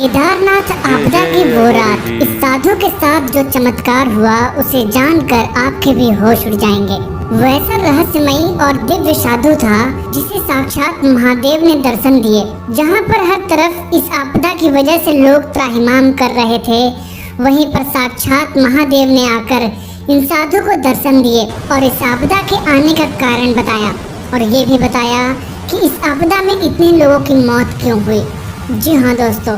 केदारनाथ आपदा की वो रात, इस साधु के साथ जो चमत्कार हुआ उसे जानकर आपके भी होश उड़ जाएंगे। वो ऐसा रहस्यमयी और दिव्य साधु था जिसे साक्षात महादेव ने दर्शन दिए। जहाँ पर हर तरफ इस आपदा की वजह से लोग त्राहिमाम कर रहे थे, वहीं पर साक्षात महादेव ने आकर इन साधु को दर्शन दिए और इस आपदा के आने का कारण बताया और ये भी बताया कि इस आपदा में इतने लोगों की मौत क्यों हुई। जी हाँ दोस्तों,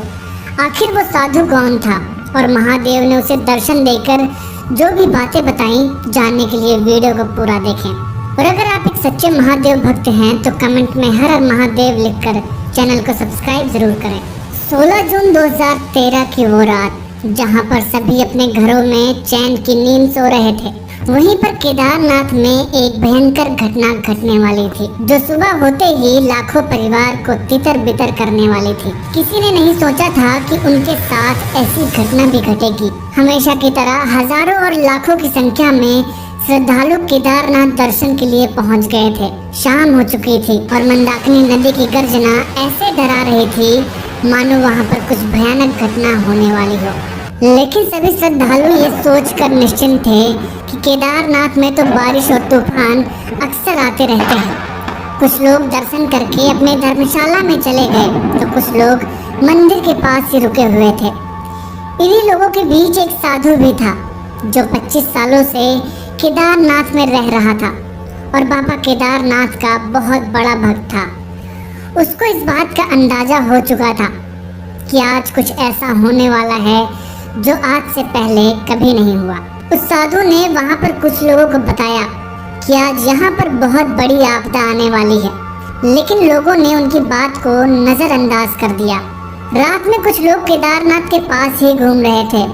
आखिर वो साधु कौन था और महादेव ने उसे दर्शन देकर जो भी बातें बताई, जानने के लिए वीडियो को पूरा देखें। और अगर आप एक सच्चे महादेव भक्त हैं तो कमेंट में हर हर महादेव लिखकर चैनल को सब्सक्राइब जरूर करें। 16 जून 2013 की वो रात, जहां पर सभी अपने घरों में चैन की नींद सो रहे थे, वहीं पर केदारनाथ में एक भयंकर घटना घटने वाली थी जो सुबह होते ही लाखों परिवार को तितर बितर करने वाली थी। किसी ने नहीं सोचा था कि उनके साथ ऐसी घटना भी घटेगी। हमेशा की तरह हजारों और लाखों की संख्या में श्रद्धालु केदारनाथ दर्शन के लिए पहुंच गए थे। शाम हो चुकी थी और मंदाकिनी नदी की गर्जना ऐसे डरा रही थी मानो वहां पर कुछ भयानक घटना होने वाली हो। लेकिन सभी श्रद्धालु ये सोचकर निश्चिंत थे कि केदारनाथ में तो बारिश और तूफान अक्सर आते रहते हैं। कुछ लोग दर्शन करके अपने धर्मशाला में चले गए तो कुछ लोग मंदिर के पास ही रुके हुए थे। इन्हीं लोगों के बीच एक साधु भी था जो 25 सालों से केदारनाथ में रह रहा था और बाबा केदारनाथ का बहुत बड़ा भक्त था। उसको इस बात का अंदाजा हो चुका था कि आज कुछ ऐसा होने वाला है जो आज से पहले कभी नहीं हुआ। उस साधु ने वहाँ पर कुछ लोगों को बताया कि आज यहाँ पर बहुत बड़ी आपदा आने वाली है, लेकिन लोगों ने उनकी बात को नज़रअंदाज कर दिया। रात में कुछ लोग केदारनाथ के पास ही घूम रहे थे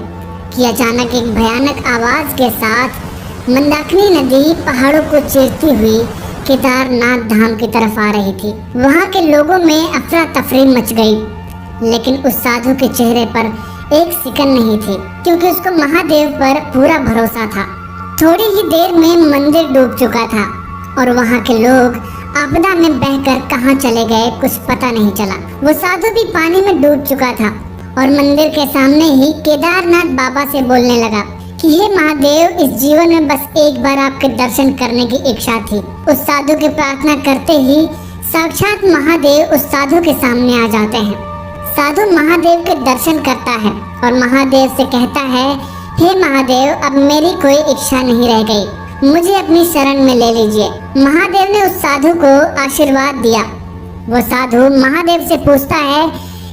कि अचानक एक भयानक आवाज़ के साथ मंदाकिनी नदी पहाड़ों को चीरती हुई केदारनाथ धाम की तरफ आ रही थी। वहाँ के लोगों में अफरा तफरी मच गई, लेकिन उस साधु के चेहरे पर एक सिकन नहीं थी क्योंकि उसको महादेव पर पूरा भरोसा था। थोड़ी ही देर में मंदिर डूब चुका था और वहाँ के लोग आपदा में बहकर कहाँ चले गए कुछ पता नहीं चला। वो साधु भी पानी में डूब चुका था और मंदिर के सामने ही केदारनाथ बाबा से बोलने लगा कि हे महादेव, इस जीवन में बस एक बार आपके दर्शन करने की इच्छा थी। उस साधु की प्रार्थना करते ही साक्षात महादेव उस साधु के सामने आ जाते हैं। साधु महादेव के दर्शन करता है और महादेव से कहता है, हे महादेव, अब मेरी कोई इच्छा नहीं रह गई, मुझे अपनी शरण में ले लीजिए। महादेव ने उस साधु को आशीर्वाद दिया। वो साधु महादेव से पूछता है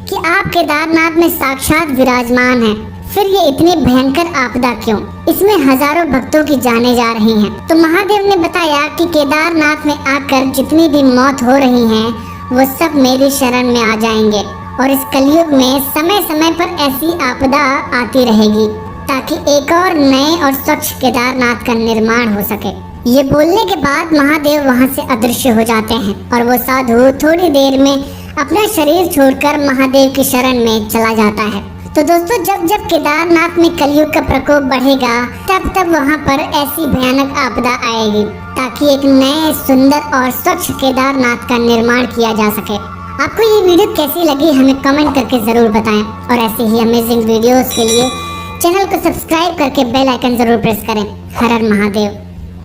कि आप केदारनाथ में साक्षात विराजमान हैं, फिर ये इतनी भयंकर आपदा क्यों? इसमें हजारों भक्तों की जानें जा रही हैं। तो महादेव ने बताया कि केदारनाथ में आकर जितनी भी मौत हो रही हैं, वो सब मेरी शरण में आ जाएंगे और इस कलयुग में समय समय पर ऐसी आपदा आती रहेगी ताकि एक और नए और स्वच्छ केदारनाथ का निर्माण हो सके। ये बोलने के बाद महादेव वहाँ से अदृश्य हो जाते हैं और वो साधु थोड़ी देर में अपना शरीर छोड़कर महादेव की शरण में चला जाता है। तो दोस्तों, जब जब केदारनाथ में कलयुग का प्रकोप बढ़ेगा तब तब वहाँ पर ऐसी भयानक आपदा आएगी ताकि एक नए सुंदर और स्वच्छ केदारनाथ का निर्माण किया जा सके। आपको ये वीडियो कैसी लगी हमें कमेंट करके ज़रूर बताएं और ऐसे ही अमेजिंग वीडियोस के लिए चैनल को सब्सक्राइब करके बेल आइकन ज़रूर प्रेस करें। हर हर महादेव।